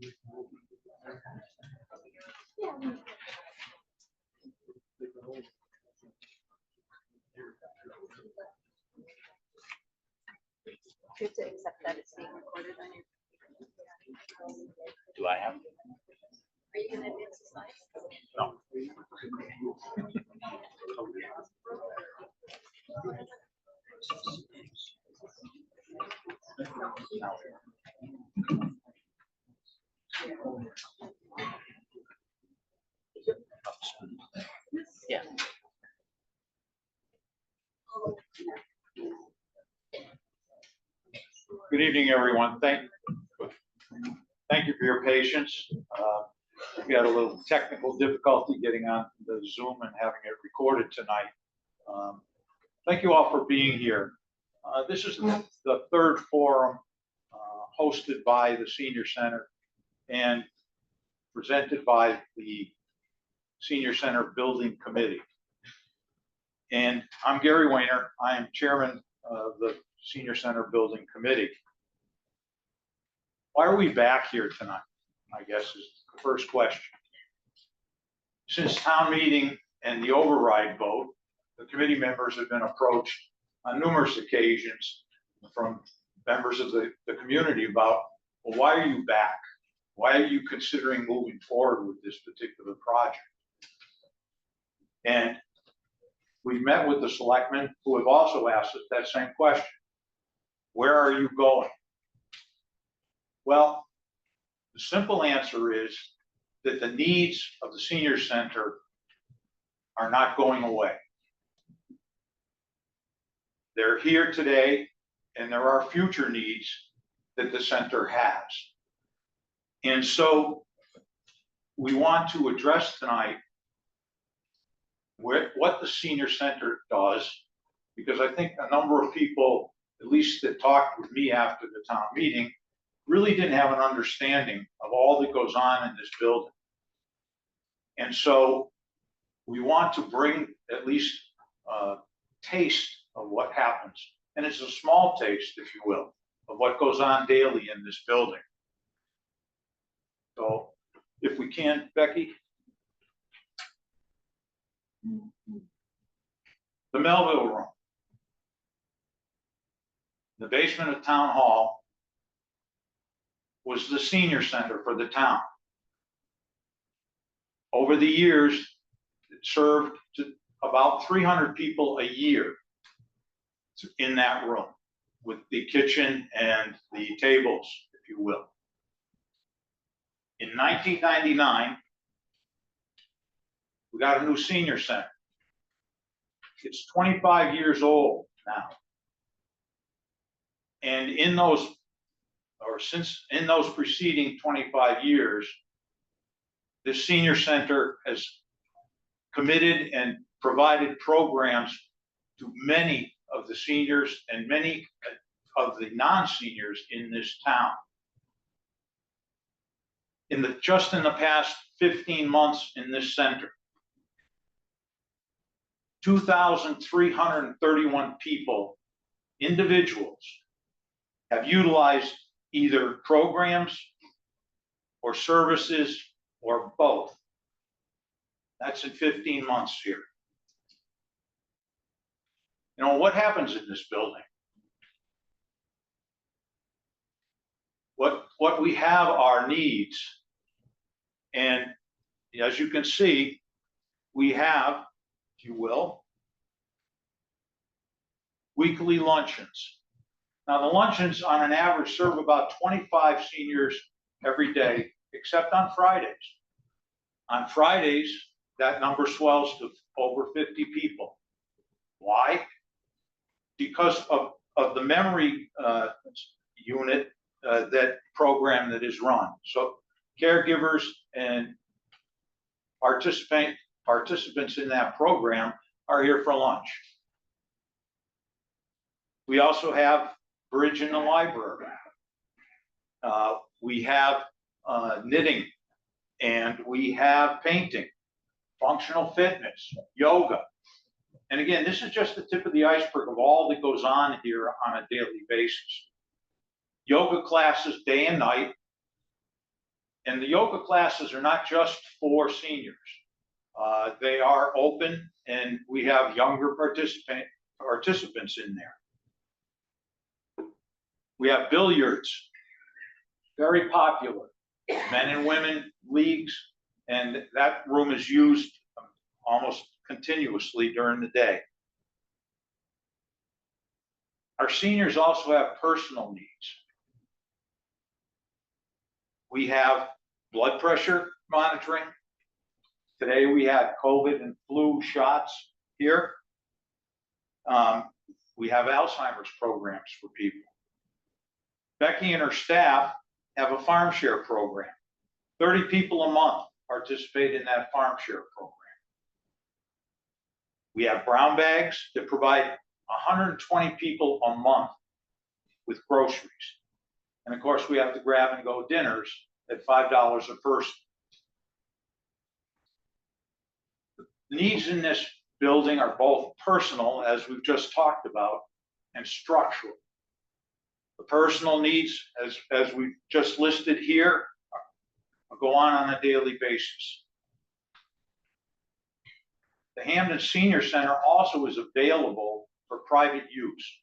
You have to accept that it's being recorded on your. Do I have? Are you gonna advance the slides? No. Yeah. Good evening, everyone. Thank you for your patience. We've got a little technical difficulty getting on the Zoom and having it recorded tonight. Thank you all for being here. This is the third forum hosted by the Senior Center and presented by the Senior Center Building Committee. And I'm Gary Weiner. I am chairman of the Senior Center Building Committee. Why are we back here tonight? I guess is the first question. Since town meeting and the override vote, the committee members have been approached on numerous occasions from members of the community about, well, why are you back? Why are you considering moving forward with this particular project? And we've met with the selectmen who have also asked us that same question. Where are you going? Well, the simple answer is that the needs of the senior center are not going away. They're here today, and there are future needs that the center has. And so we want to address tonight what the senior center does, because I think a number of people, at least that talked with me after the town meeting, really didn't have an understanding of all that goes on in this building. And so we want to bring at least a taste of what happens. And it's a small taste, if you will, of what goes on daily in this building. So if we can, Becky. The Melville Room. The basement of Town Hall was the senior center for the town. Over the years, it served to about 300 people a year in that room with the kitchen and the tables, if you will. In 1999, we got a new senior center. It's 25 years old now. And in those preceding 25 years, the senior center has committed and provided programs to many of the seniors and many of the non-seniors in this town. Just in the past 15 months in this center, 2,331 people, individuals, have utilized either programs or services or both. That's in 15 months here. You know, what happens in this building? What we have are needs. And as you can see, we have, if you will, weekly luncheons. Now, the luncheons on an average serve about 25 seniors every day, except on Fridays. On Fridays, that number swells to over 50 people. Why? Because of the memory unit, that program that is run. So caregivers and participants in that program are here for lunch. We also have bridge in the library. We have knitting, and we have painting, functional fitness, yoga. And again, this is just the tip of the iceberg of all that goes on here on a daily basis. Yoga classes day and night, And the yoga classes are not just for seniors. They are open, and we have younger participants in there. We have billiards, very popular, men and women leagues, and that room is used almost continuously during the day. Our seniors also have personal needs. We have blood pressure monitoring. Today we had COVID and flu shots here. We have Alzheimer's programs for people. Becky and her staff have a farm share program. 30 people a month participate in that farm share program. We have brown bags that provide 120 people a month with groceries. And of course, we have the grab and go dinners at $5 a person. The needs in this building are both personal, as we've just talked about, and structural. The personal needs, as we've just listed here, go on a daily basis. The Hampden Senior Center also is available for private use.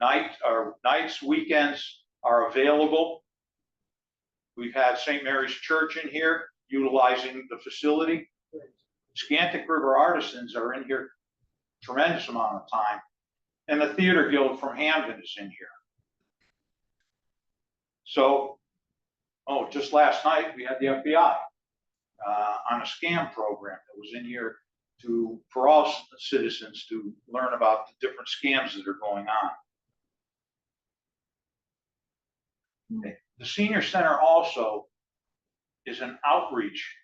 Nights, weekends are available. We've had St. Mary's Church in here utilizing the facility. Scantic River Artisans are in here a tremendous amount of time. And the Theater Guild from Hampden is in here. So, just last night we had the FBI on a scam program that was in here for all citizens to learn about the different scams that are going on. The Senior Center also is an outreach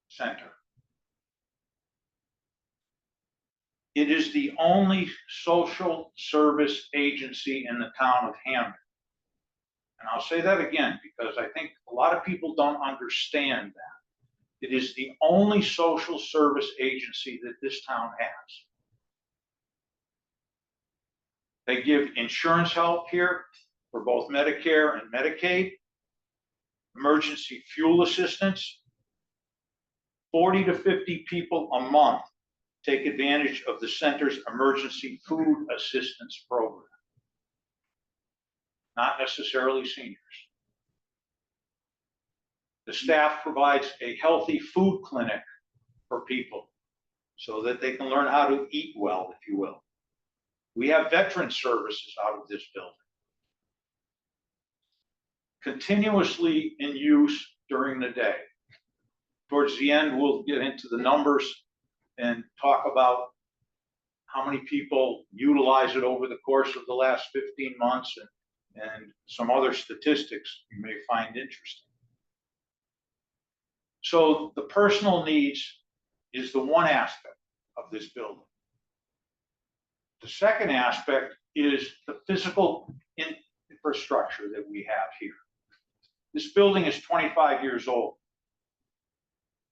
center. It is the only social service agency in the town of Hampden. And I'll say that again because I think a lot of people don't understand that. It is the only social service agency that this town has. They give insurance help here for both Medicare and Medicaid, emergency fuel assistance. 40 to 50 people a month take advantage of the center's emergency food assistance program. Not necessarily seniors. The staff provides a healthy food clinic for people so that they can learn how to eat well, if you will. We have veteran services out of this building. Continuously in use during the day. Towards the end, we'll get into the numbers and talk about how many people utilize it over the course of the last 15 months and some other statistics you may find interesting. So the personal needs is the one aspect of this building. The second aspect is the physical infrastructure that we have here. This building is 25 years old.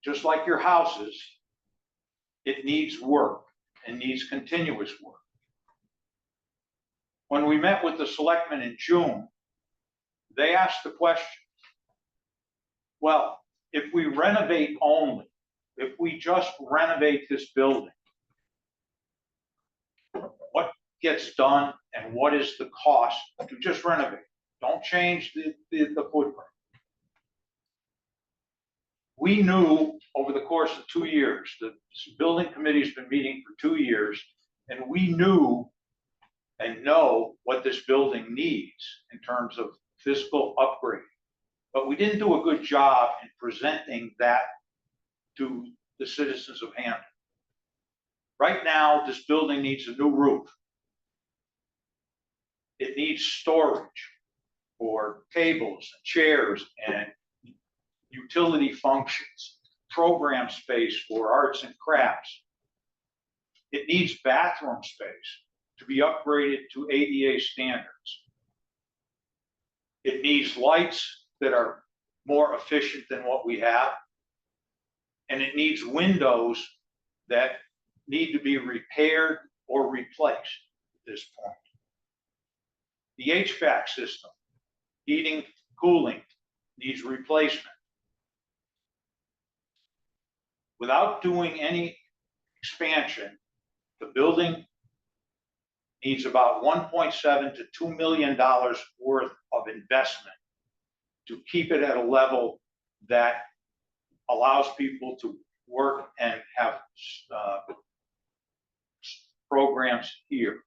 Just like your houses, it needs work and needs continuous work. When we met with the selectmen in June, they asked the question, well, if we renovate only, if we just renovate this building, what gets done and what is the cost to just renovate? Don't change the footprint. We knew over the course of 2 years, the building committee's been meeting for 2 years, and we knew and know what this building needs in terms of physical upgrade. But we didn't do a good job in presenting that to the citizens of Hampden. Right now, this building needs a new roof. It needs storage for tables and chairs and utility functions, program space for arts and crafts. It needs bathroom space to be upgraded to ADA standards. It needs lights that are more efficient than what we have. And it needs windows that need to be repaired or replaced at this point. The HVAC system, heating, cooling, needs replacement. Without doing any expansion, the building needs about 1.7 to $2 million worth of investment to keep it at a level that allows people to work and have programs here.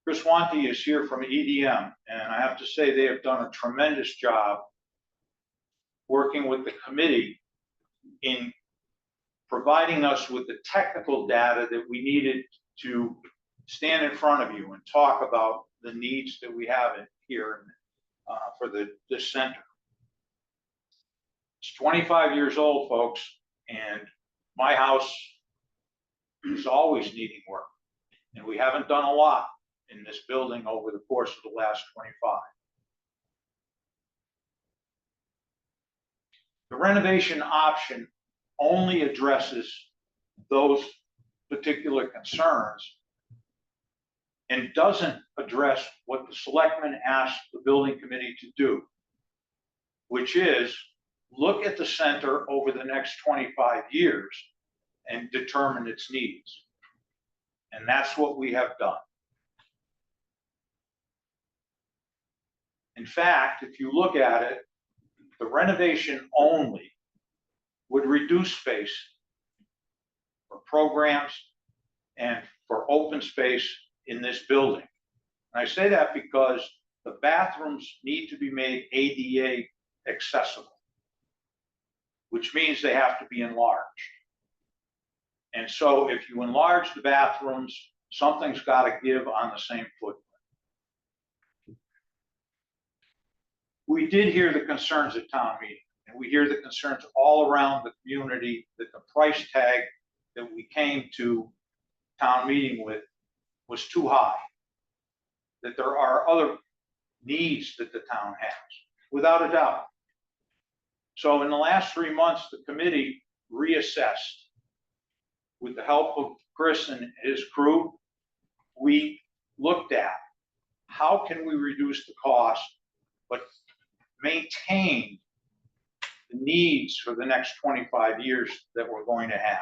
Chris Wanty is here from EDM, and I have to say they have done a tremendous job working with the committee in providing us with the technical data that we needed to stand in front of you and talk about the needs that we have here for this center. It's 25 years old, folks, and my house is always needing work. And we haven't done a lot in this building over the course of the last 25. The renovation option only addresses those particular concerns and doesn't address what the selectmen asked the building committee to do, which is look at the center over the next 25 years and determine its needs. And that's what we have done. In fact, if you look at it, the renovation only would reduce space for programs and for open space in this building. And I say that because the bathrooms need to be made ADA accessible, which means they have to be enlarged. And so if you enlarge the bathrooms, something's got to give on the same footprint. We did hear the concerns at town meeting, and we hear the concerns all around the community that the price tag that we came to town meeting with was too high, that there are other needs that the town has, without a doubt. So in the last 3 months, the committee reassessed. With the help of Chris and his crew, we looked at how can we reduce the cost, but maintain the needs for the next 25 years that we're going to have.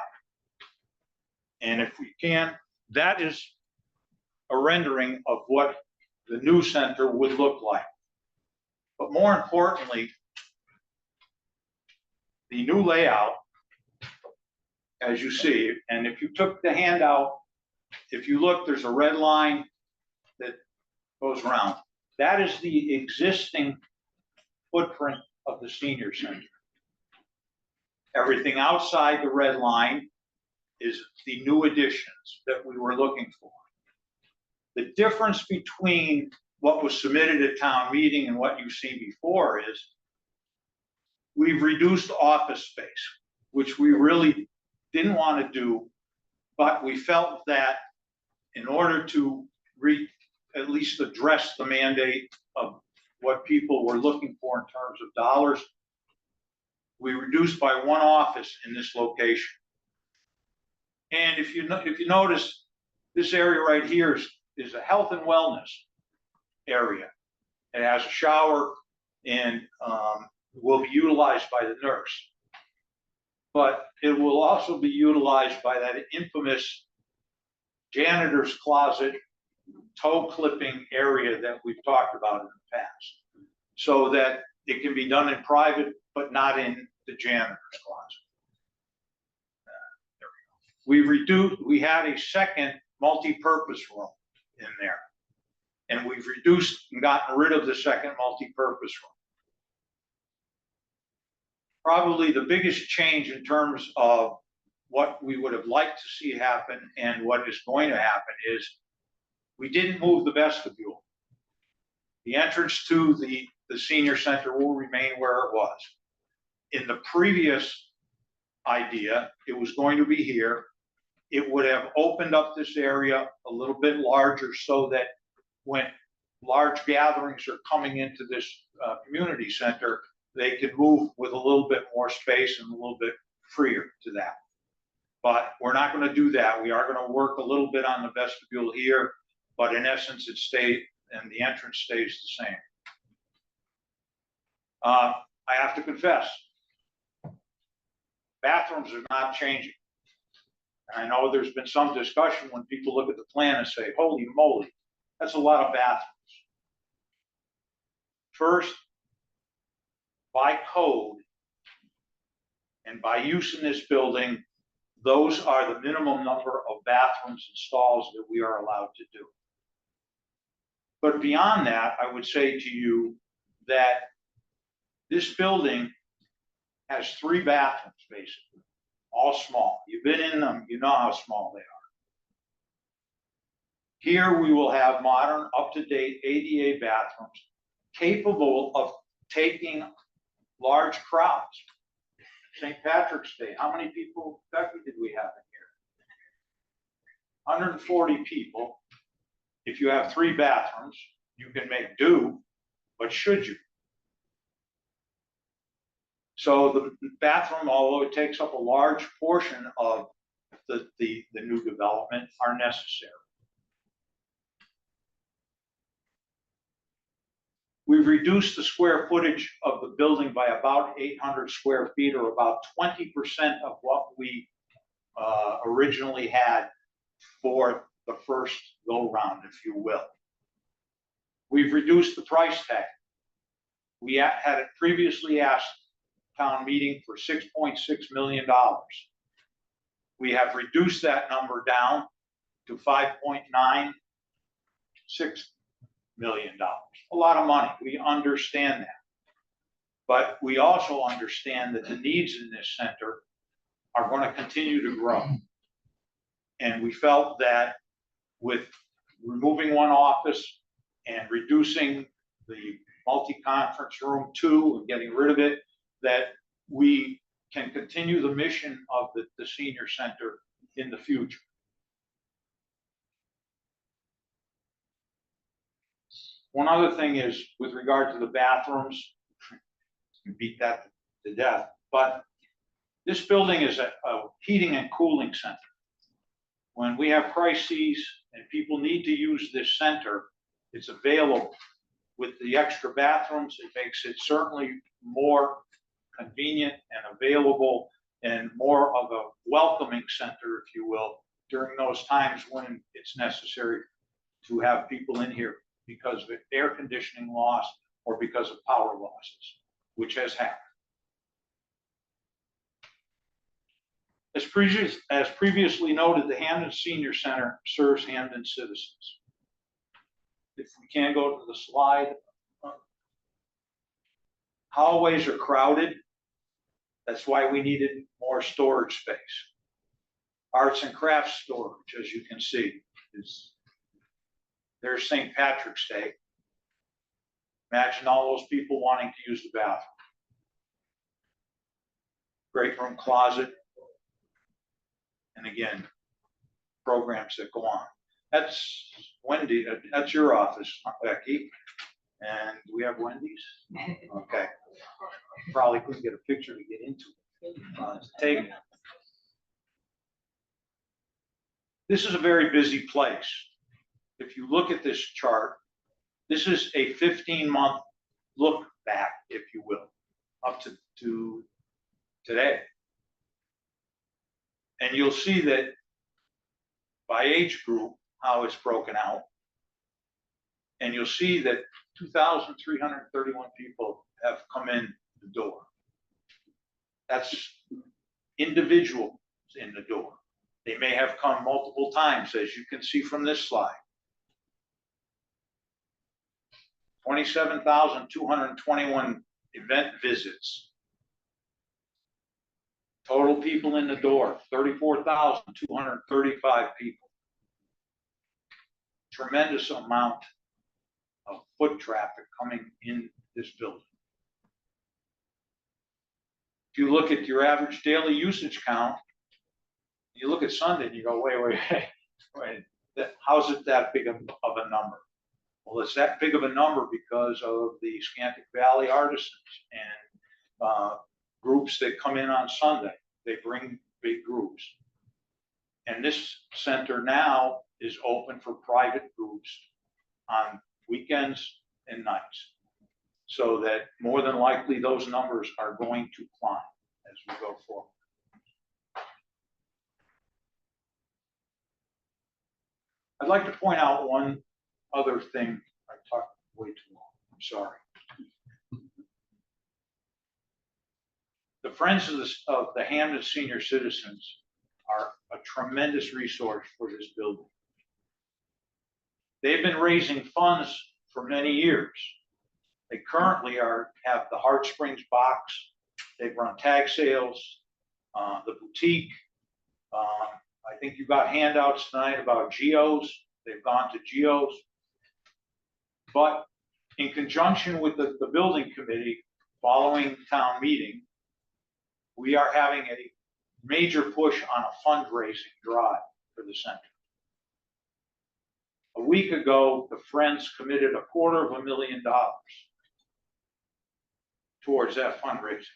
And if we can, that is a rendering of what the new center would look like. But more importantly, the new layout, as you see, and if you took the handout, if you look, there's a red line that goes around. That is the existing footprint of the senior center. Everything outside the red line is the new additions that we were looking for. The difference between what was submitted at town meeting and what you've seen before is we've reduced office space, which we really didn't want to do, but we felt that in order to at least address the mandate of what people were looking for in terms of dollars, we reduced by one office in this location. And if you notice, this area right here is a health and wellness area. It has a shower and will be utilized by the nurse. But it will also be utilized by that infamous janitor's closet, toe clipping area that we've talked about in the past, so that it can be done in private, but not in the janitor's closet. There we go. We had a second multi-purpose room in there, and we've reduced and gotten rid of the second multi-purpose room. Probably the biggest change in terms of what we would have liked to see happen and what is going to happen is we didn't move the vestibule. The entrance to the senior center will remain where it was. In the previous idea, it was going to be here. It would have opened up this area a little bit larger so that when large gatherings are coming into this community center, they could move with a little bit more space and a little bit freer to that. But we're not going to do that. We are going to work a little bit on the vestibule here, but in essence, it stayed and the entrance stays the same. I have to confess, bathrooms are not changing. And I know there's been some discussion when people look at the plan and say, holy moly, that's a lot of bathrooms. First, by code and by use in this building, those are the minimum number of bathrooms and stalls that we are allowed to do. But beyond that, I would say to you that this building has 3 bathrooms, basically, all small. You've been in them, you know how small they are. Here we will have modern, up-to-date ADA bathrooms capable of taking large crowds. St. Patrick's Day, how many people, Becky, did we have in here? 140 people. If you have 3 bathrooms, you can make do, but should you? So the bathroom, although it takes up a large portion of the new development, are necessary. We've reduced the square footage of the building by about 800 square feet, or about 20% of what we originally had for the first go-round, if you will. We've reduced the price tag. We had it previously asked town meeting for $6.6 million. We have reduced that number down to $5.96 million. A lot of money. We understand that. But we also understand that the needs in this center are going to continue to grow. And we felt that with removing one office and reducing the multi-conference room 2 and getting rid of it, that we can continue the mission of the senior center in the future. One other thing is with regard to the bathrooms, you beat that to death, but this building is a heating and cooling center. When we have crises and people need to use this center, it's available. With the extra bathrooms, it makes it certainly more convenient and available and more of a welcoming center, if you will, during those times when it's necessary to have people in here because of air conditioning loss or because of power losses, which has happened. As previously noted, the Hampden Senior Center serves Hampden citizens. If we can go to the slide. Hallways are crowded. That's why we needed more storage space. Arts and crafts storage, as you can see, there's St. Patrick's Day. Imagine all those people wanting to use the bathroom. Great room closet. And again, programs that go on. That's Wendy, that's your office, Becky. And we have Wendy's? Okay. Probably couldn't get a picture to get into it. This is a very busy place. If you look at this chart, this is a 15-month look back, if you will, up to today. And you'll see that by age group, how it's broken out. And you'll see that 2,331 people have come in the door. That's individuals in the door. They may have come multiple times, as you can see from this slide. 27,221 event visits. Total people in the door, 34,235 people. Tremendous amount of foot traffic coming in this building. If you look at your average daily usage count, you look at Sunday and you go, wait, how's it that big of a number? Well, it's that big of a number because of the Scantic Valley artisans and groups that come in on Sunday. They bring big groups. And this center now is open for private groups on weekends and nights. so that more than likely those numbers are going to climb as we go forward. I'd like to point out one other thing. I talked way too long, I'm sorry. The Friends of the Hampden Senior Citizens are a tremendous resource for this building. They've been raising funds for many years. They currently have the Heart Springs box. They've run tag sales, the boutique. I think you got handouts tonight about geos. They've gone to geos. But in conjunction with the building committee following town meeting, we are having a major push on a fundraising drive for the center. A week ago, the Friends committed $250,000 towards that fundraising.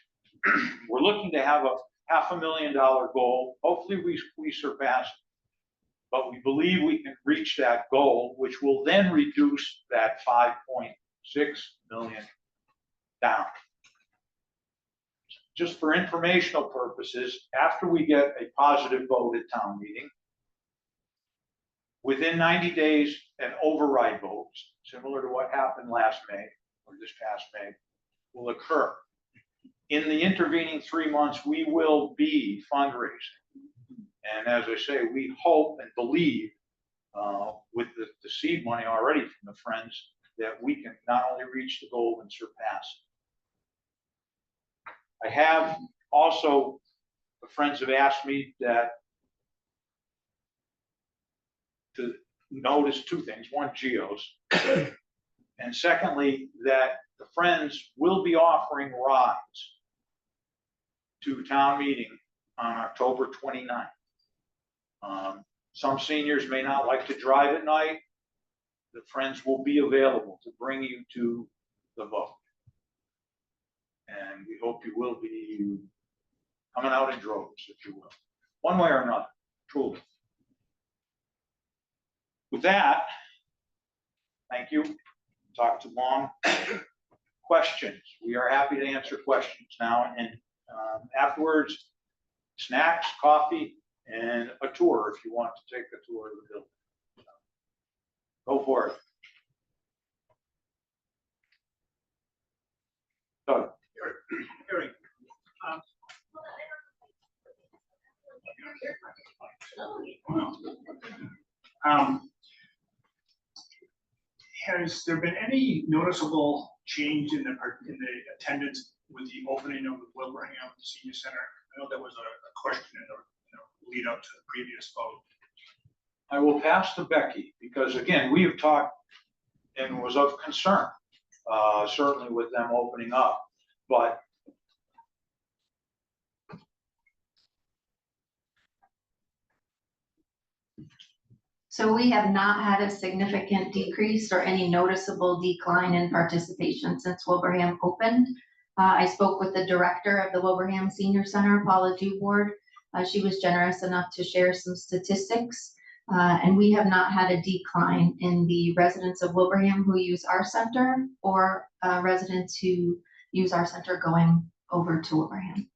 We're looking to have a $500,000 goal. Hopefully we surpass it, but we believe we can reach that goal, which will then reduce that $5.6 million down. Just for informational purposes, after we get a positive vote at town meeting, within 90 days, an override vote, similar to what happened last May, or this past May, will occur. In the intervening 3 months, we will be fundraising. And as I say, we hope and believe with the seed money already from the Friends that we can not only reach the goal and surpass it. I have also, the Friends have asked me to notice 2 things. One, geos. And secondly, that the Friends will be offering rides to town meeting on October 29th. Some seniors may not like to drive at night. The Friends will be available to bring you to the vote. And we hope you will be coming out in droves, if you will, one way or another, truly. With that, thank you. Talked too long. Questions. We are happy to answer questions now, and afterwards, snacks, coffee, and a tour if you want to take a tour of the building. Go for it. Doug. Eric, has there been any noticeable change in the attendance with the opening of the Wilbraham Senior Center? I know there was a question in the lead up to the previous vote. I will pass to Becky because, again, we have talked and was of concern, certainly with them opening up, but So we have not had a significant decrease or any noticeable decline in participation since Wilbraham opened. I spoke with the director of the Wilbraham Senior Center, Paula Dubord. She was generous enough to share some statistics, and we have not had a decline in the residents of Wilbraham who use our center or residents who use our center going over to Wilbraham.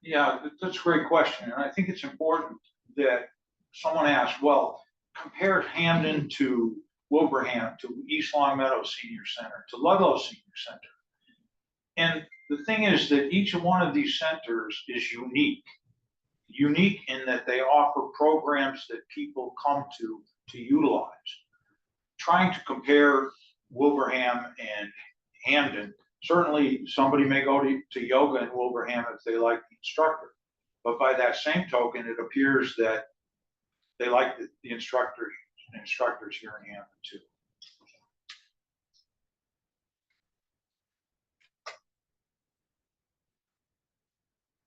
yeah, that's a great question. And I think it's important that someone asked, well, compare Hampden to Wilbraham, to East Longmeadow Senior Center, to Ludlow Senior Center. And the thing is that each one of these centers is unique in that they offer programs that people come to utilize. Trying to compare Wilbraham and Hampden, certainly somebody may go to yoga in Wilbraham if they like the instructor. But by that same token, it appears that they like the instructors here in Hampden too.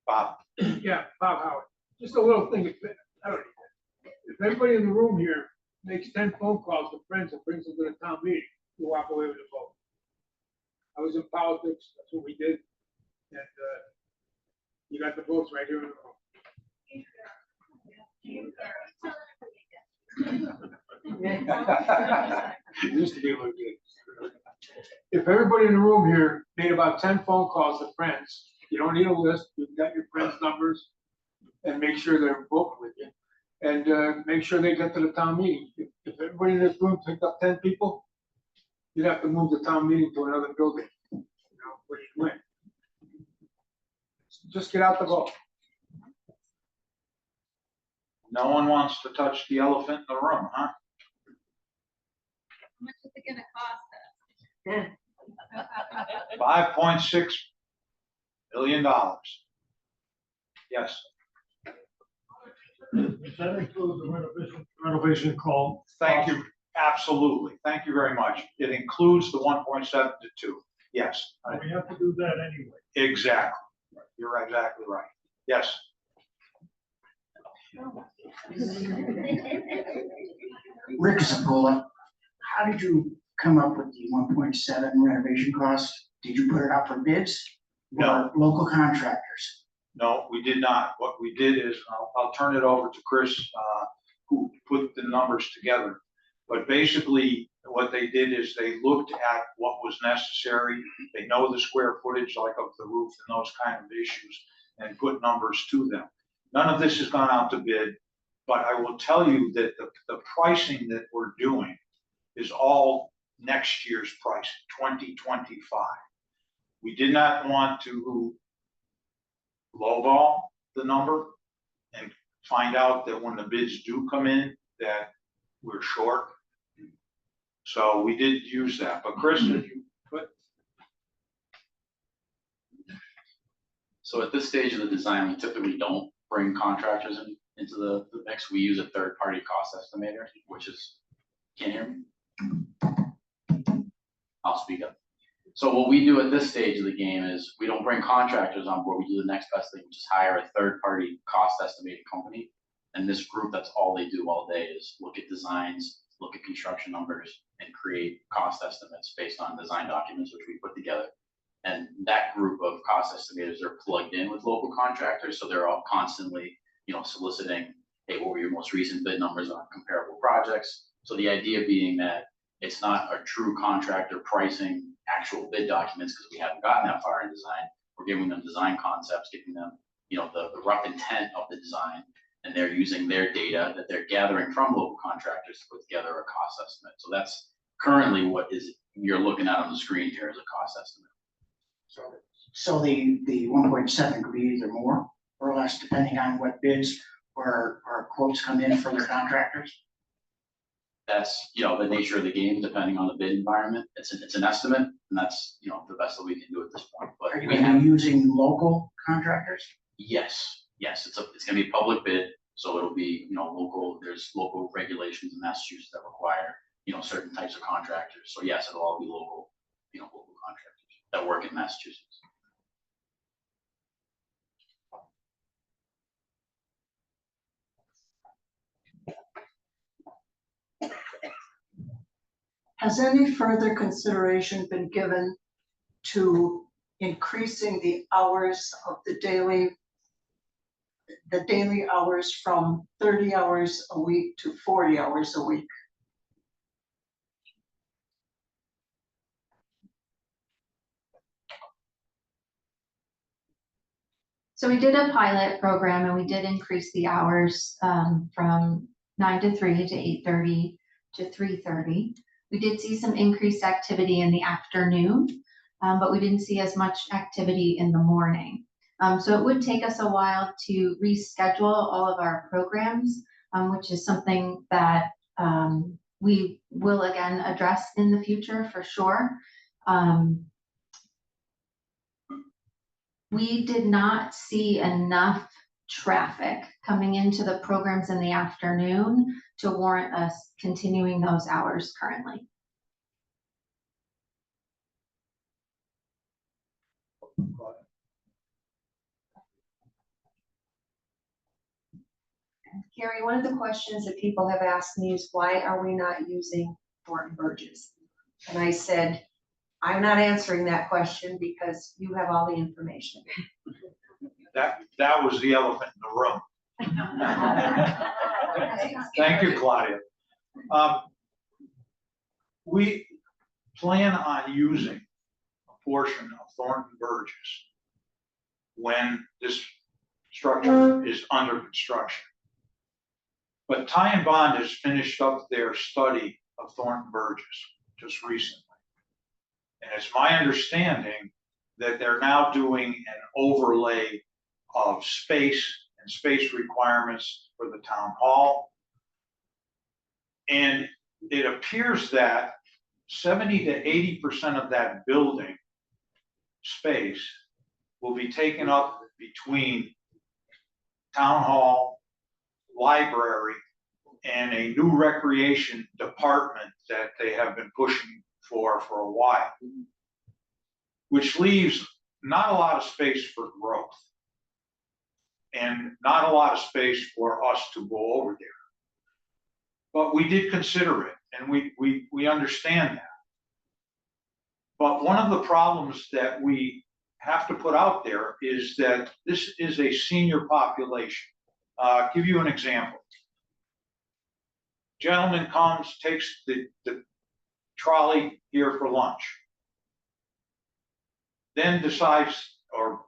Bob. Yeah, Bob Howard. Just a little thing. If everybody in the room here makes 10 phone calls to friends and brings them to the town meeting, you walk away with a vote. I was in politics. That's what we did. And you got the votes right here in the room. It used to be a little good. if everybody in the room here made about 10 phone calls to friends, you don't need a list, you've got your friends' numbers, and make sure they're booked with you. And make sure they get to the town meeting. If everybody in this room picked up 10 people, you'd have to move the town meeting to another building, you know, which you win. Just get out the vote. No one wants to touch the elephant in the room, huh? How much is it gonna cost us? $5.6 million. Yes, Does that include the renovation call? thank you. Absolutely. Thank you very much. It includes the 1.7 to 2. Yes, We have to do that anyway. exactly. You're exactly right. Yes. Rick Zapola, how did you come up with the 1.7 renovation cost? Did you put it out for bids? No. Or local contractors? No, we did not. What we did is, I'll turn it over to Chris, who put the numbers together. But basically, what they did is they looked at what was necessary. They know the square footage, like of the roof and those kind of issues, and put numbers to them. None of this has gone out to bid, but I will tell you that the pricing that we're doing is all next year's price, 2025. We did not want to lowball the number and find out that when the bids do come in, that we're short. So we did use that, but Chris, did you put? So at this stage of the design, we typically don't bring contractors into the mix. We use a third-party cost estimator, which is, can you hear me? I'll speak up. So what we do at this stage of the game is we don't bring contractors on board. We do the next best thing, which is hire a third-party cost estimating company. And this group, that's all they do all day is look at designs, look at construction numbers, and create cost estimates based on design documents, which we put together. And that group of cost estimators are plugged in with local contractors, so they're all constantly, soliciting, hey, what were your most recent bid numbers on comparable projects? So the idea being that it's not a true contractor pricing actual bid documents, because we haven't gotten that far in design. We're giving them design concepts, giving them, the rough intent of the design, and they're using their data that they're gathering from local contractors to put together a cost estimate. So that's currently what you're looking at on the screen here as a cost estimate. So the 1.7 could be either more or less, depending on what bids or quotes come in from the contractors? That's, the nature of the game, depending on the bid environment. It's an estimate, and that's, the best that we can do at this point. But Are you we going to have, be using local contractors? yes, it's gonna be a public bid, so it'll be, there's local regulations in Massachusetts that require, certain types of contractors. So yes, it'll all be local, local contractors that work in Massachusetts. Has any further consideration been given to increasing the hours of the daily hours from 30 hours a week to 40 hours a week? So we did a pilot program and we did increase the hours from 9 to 3 to 8:30 to 3:30. We did see some increased activity in the afternoon, but we didn't see as much activity in the morning. So it would take us a while to reschedule all of our programs, which is something that we will again address in the future for sure. We did not see enough traffic coming into the programs in the afternoon to warrant us continuing those hours currently. Gary, one of the questions that people have asked me is why are we not using Thornton Burgess? And I said, I'm not answering that question because you have all the information. That was the elephant in the room. Thank you, Claudia. plan on using a portion of Thornton Burgess when this structure is under construction. But Ty and Bond has finished up their study of Thornton Burgess just recently. And it's my understanding that they're now doing an overlay of space and space requirements for the town hall. And it appears that 70 to 80% of that building space will be taken up between town hall, library, and a new recreation department that they have been pushing for a while, which leaves not a lot of space for growth and not a lot of space for us to go over there. But we did consider it, and we understand that. But one of the problems that we have to put out there is that this is a senior population. Give you an example. Gentleman comes, takes the trolley here for lunch, then decides or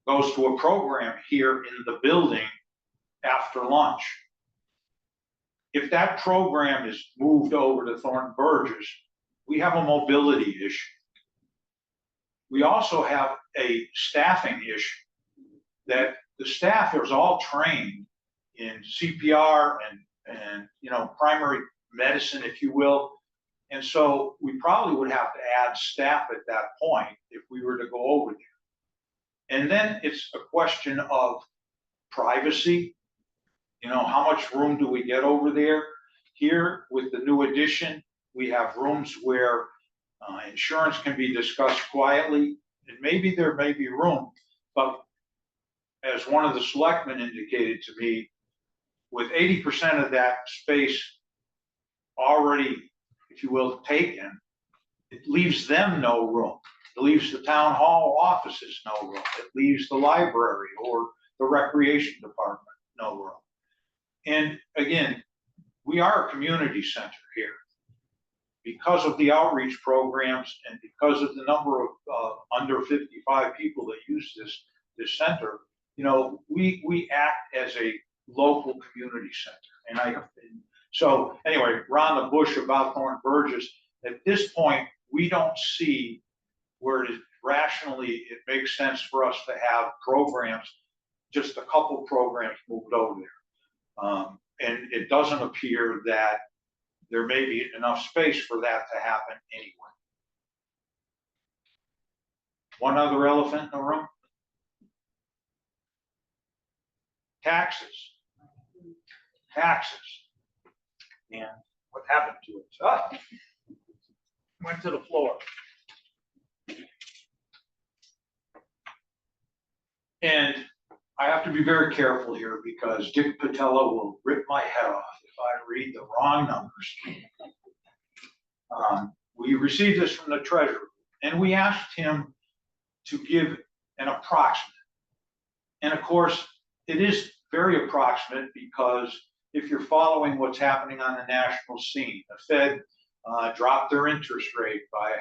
goes to a program here in the building after lunch. If that program is moved over to Thornton Burgess, we have a mobility issue. We also have a staffing issue that the staff is all trained in CPR and primary medicine, if you will. And so we probably would have to add staff at that point if we were to go over there. And then it's a question of privacy. How much room do we get over there? Here with the new addition, we have rooms where insurance can be discussed quietly, and maybe there may be room, but as one of the selectmen indicated to me, with 80% of that space already, if you will, taken, it leaves them no room. It leaves the town hall offices no room. It leaves the library or the recreation department no room. And again, we are a community center here. Because of the outreach programs and because of the number of under 55 people that use this center, we act as a local community center. So anyway, round the bush about Thornton Burgess, at this point, we don't see where rationally it makes sense for us to have programs, just a couple programs moved over there. And it doesn't appear that there may be enough space for that to happen anyway. One other elephant in the room. Taxes. And what happened to it? Went to the floor. And I have to be very careful here because Dick Patella will rip my head off if I read the wrong numbers. We received this from the treasurer, and we asked him to give an approximate. And of course, it is very approximate because if you're following what's happening on the national scene, the Fed dropped their interest rate by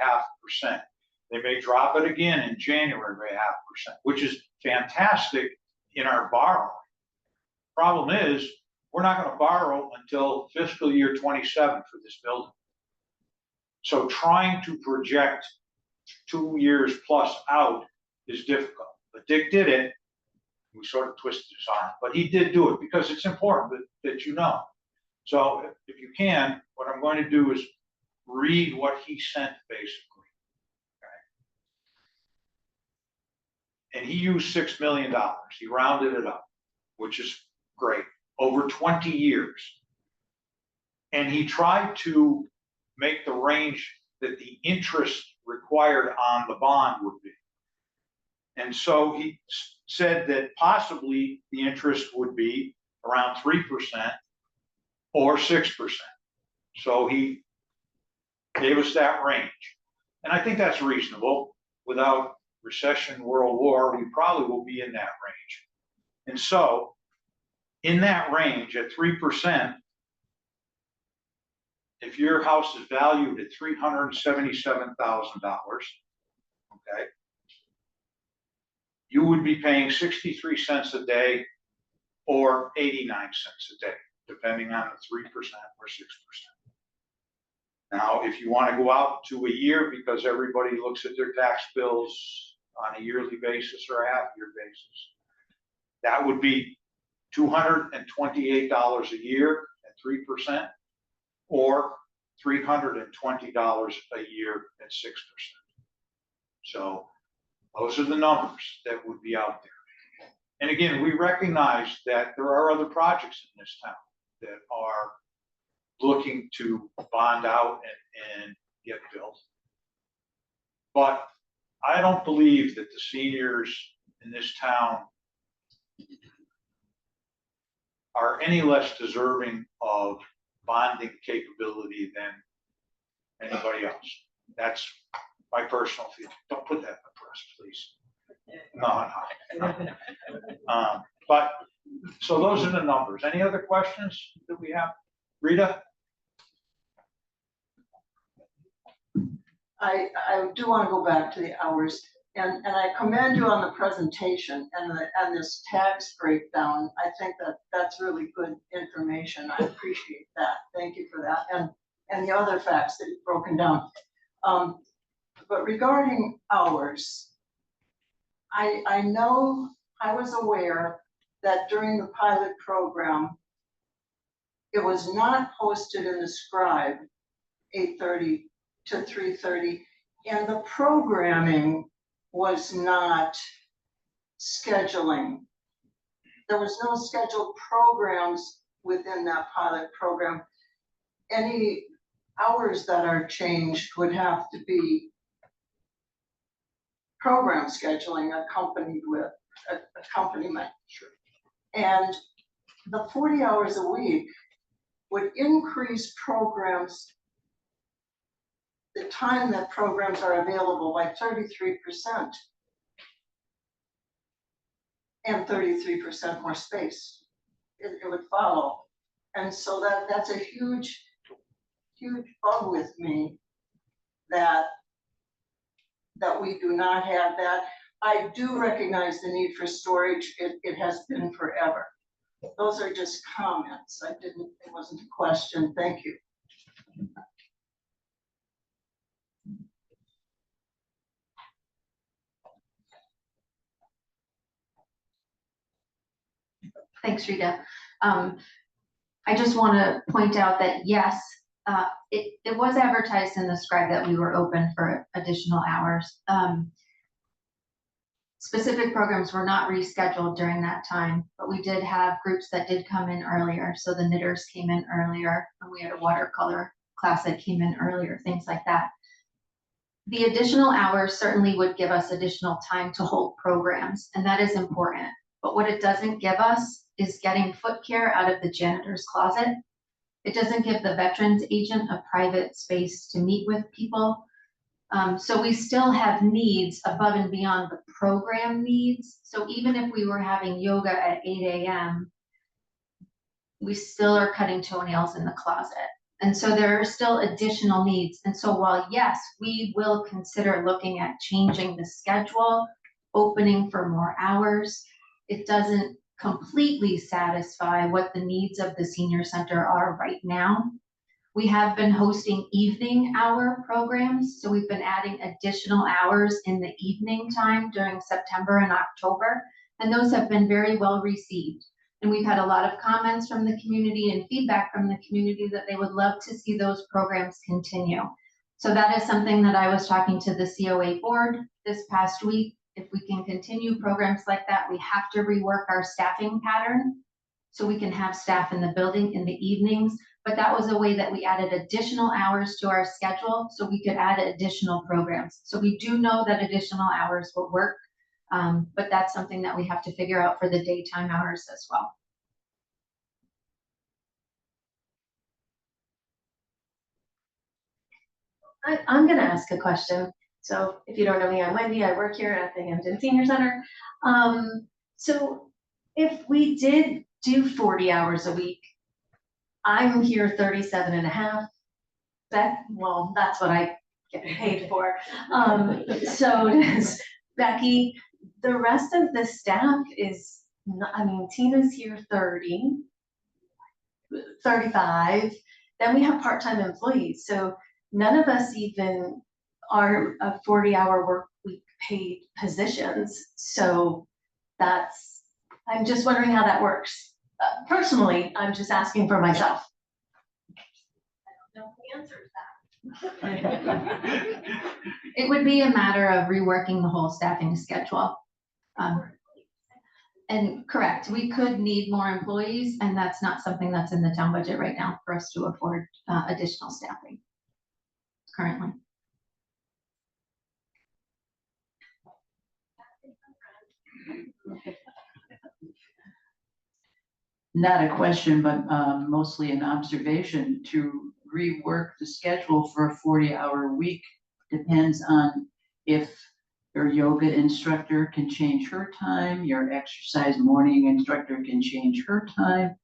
0.5%. They may drop it again in January by 0.5%, which is fantastic in our borrowing. Problem is, we're not going to borrow until fiscal year 27 for this building. So trying to project 2 years plus out is difficult. But Dick did it. We sort of twisted his arm, but he did do it because it's important that you know. So if you can, what I'm going to do is read what he sent basically. Okay. And he used $6 million. He rounded it up, which is great, over 20 years. And he tried to make the range that the interest required on the bond would be. And so he said that possibly the interest would be around 3% or 6%. So he gave us that range. And I think that's reasonable. Without recession, world war, we probably will be in that range. And so in that range at 3%, if your house is valued at $377,000, okay, you would be paying 63 cents a day or 89 cents a day, depending on the 3% or 6%. Now, if you want to go out to a year, because everybody looks at their tax bills on a yearly basis or a half-year basis, that would be $228 a year at 3%, or $320 a year at 6%. So those are the numbers that would be out there. And again, we recognize that there are other projects in this town that are looking to bond out and get built. But I don't believe that the seniors in this town are any less deserving of bonding capability than anybody else. That's my personal feeling. Don't put that in the press, please. No. But, so those are the numbers. Any other questions that we have? Rita? I do want to go back to the hours, and I commend you on the presentation and this tax breakdown. I think that that's really good information. I appreciate that. Thank you for that. And the other facts that you've broken down. But regarding hours, I know, I was aware that during the pilot program, it was not posted in the scribe 8:30 to 3:30, and the programming was not scheduling. There was no scheduled programs within that pilot program. Any hours that are changed would have to be program scheduling accompanied with accompaniment. Sure. And the 40 hours a week would increase programs, the time that programs are available, by 33%. And 33% more space. It would follow. And so that's a huge bug with me that we do not have that. I do recognize the need for storage. It has been forever. Those are just comments. It wasn't a question. Thank you. Thanks, Rita. I just want to point out that yes, it was advertised in the scribe that we were open for additional hours. Specific programs were not rescheduled during that time, but we did have groups that did come in earlier. So the knitters came in earlier, and we had a watercolor class that came in earlier, things like that. The additional hours certainly would give us additional time to hold programs, and that is important. But what it doesn't give us is getting foot care out of the janitor's closet. It doesn't give the veterans agent a private space to meet with people. So we still have needs above and beyond the program needs. So even if we were having yoga at 8 a.m., we still are cutting toenails in the closet. And so there are still additional needs. And so while yes, we will consider looking at changing the schedule, opening for more hours, it doesn't completely satisfy what the needs of the senior center are right now. We have been hosting evening hour programs. So we've been adding additional hours in the evening time during September and October. And those have been very well received. And we've had a lot of comments from the community and feedback from the community that they would love to see those programs continue. So that is something that I was talking to the COA board this past week. If we can continue programs like that, we have to rework our staffing pattern so we can have staff in the building in the evenings. But that was a way that we added additional hours to our schedule so we could add additional programs. So we do know that additional hours will work, but that's something that we have to figure out for the daytime hours as well. I'm gonna ask a question. So if you don't know me, I'm Wendy. I work here at the Hampden Senior Center. So if we did do 40 hours a week, I'm here 37 and a half. Well, that's what I get paid for. So does Becky. The rest of the staff is, I mean, Tina's here 30, 35. Then we have part-time employees. So none of us even are a 40-hour work week paid positions. So I'm just wondering how that works. Personally, I'm just asking for myself. I don't know if the answer is that. It would be a matter of reworking the whole staffing schedule. And correct, we could need more employees, and that's not something that's in the town budget right now for us to afford additional staffing currently. Not a question, but mostly an observation. To rework the schedule for a 40-hour week depends on if your yoga instructor can change her time, your exercise morning instructor can change her time.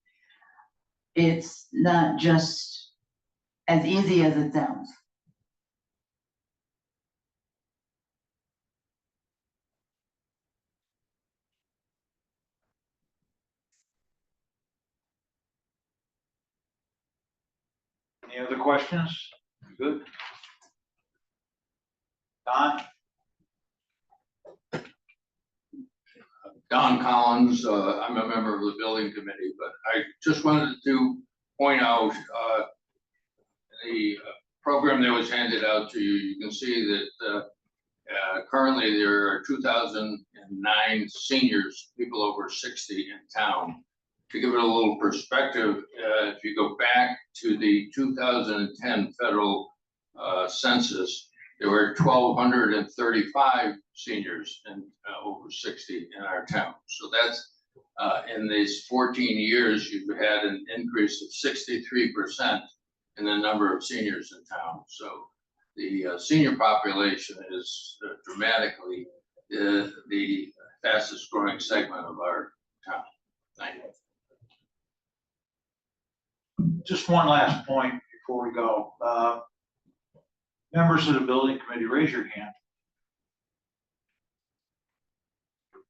It's not just as easy as it sounds. Any other questions? Good. Don? Don Collins, I'm a member of the building committee, but I just wanted to point out the program that was handed out to you. You can see that currently there are 2009 seniors, people over 60 in town. To give it a little perspective, if you go back to the 2010 federal census, there were 1,235 seniors and over 60 in our town. So that's in these 14 years, you've had an increase of 63% in the number of seniors in town. So the senior population is dramatically the fastest growing segment of our town. Thank you. Just one last point before we go. Members of the building committee, raise your hand.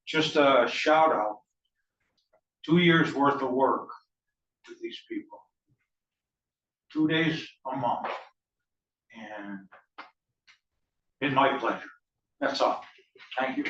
Just a shout out. 2 years worth of work with these people. 2 days a month. And in my pleasure. That's all. Thank you.